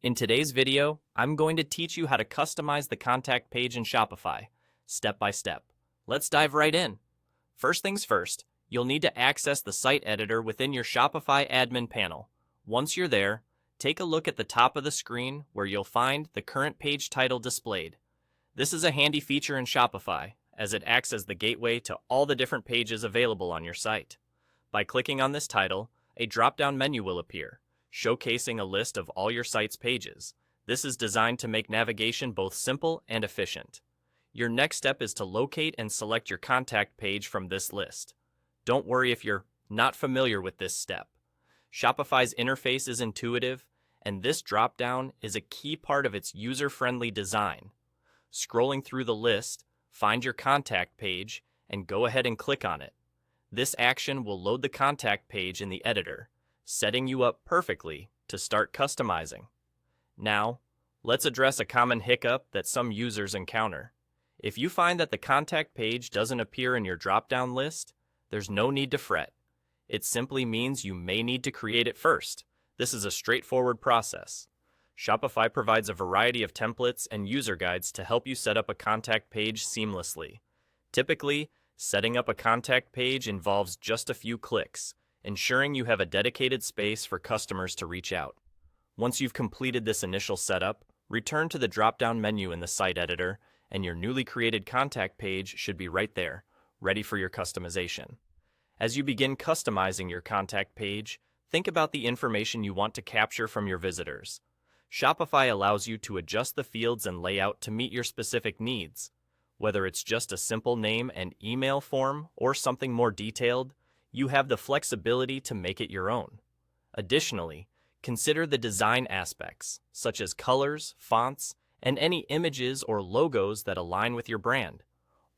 In today's video, I'm going to teach you how to customize the contact page in Shopify, step by step. Let's dive right in. First things first, you'll need to access the site editor within your Shopify admin panel. Once you're there, take a look at the top of the screen where you'll find the current page title displayed. This is a handy feature in Shopify, as it acts as the gateway to all the different pages available on your site. By clicking on this title, a drop-down menu will appear, showcasing a list of all your site's pages. This is designed to make navigation both simple and efficient. Your next step is to locate and select your contact page from this list. Don't worry if you're not familiar with this step. Shopify's interface is intuitive, and this drop-down is a key part of its user-friendly design. Scrolling through the list, find your contact page and go ahead and click on it. This action will load the contact page in the editor, setting you up perfectly to start customizing. Now, let's address a common hiccup that some users encounter. If you find that the contact page doesn't appear in your drop-down list, there's no need to fret. It simply means you may need to create it first. This is a straightforward process. Shopify provides a variety of templates and user guides to help you set up a contact page seamlessly. Typically, setting up a contact page involves just a few clicks, ensuring you have a dedicated space for customers to reach out. Once you've completed this initial setup, return to the drop-down menu in the site editor, and your newly created contact page should be right there, ready for your customization. As you begin customizing your contact page, think about the information you want to capture from your visitors. Shopify allows you to adjust the fields and layout to meet your specific needs. Whether it's just a simple name and email form or something more detailed, you have the flexibility to make it your own. Additionally, consider the design aspects, such as colors, fonts, and any images or logos that align with your brand.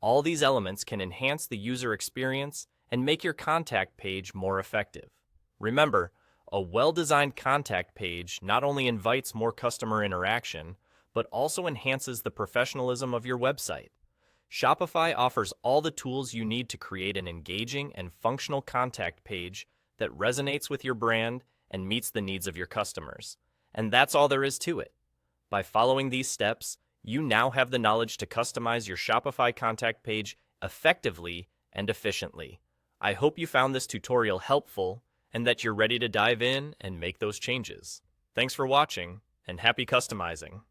All these elements can enhance the user experience and make your contact page more effective. Remember, a well-designed contact page not only invites more customer interaction, but also enhances the professionalism of your website. Shopify offers all the tools you need to create an engaging and functional contact page that resonates with your brand and meets the needs of your customers. And that's all there is to it. By following these steps, you now have the knowledge to customize your Shopify contact page effectively and efficiently. I hope you found this tutorial helpful and that you're ready to dive in and make those changes. Thanks for watching, and happy customizing!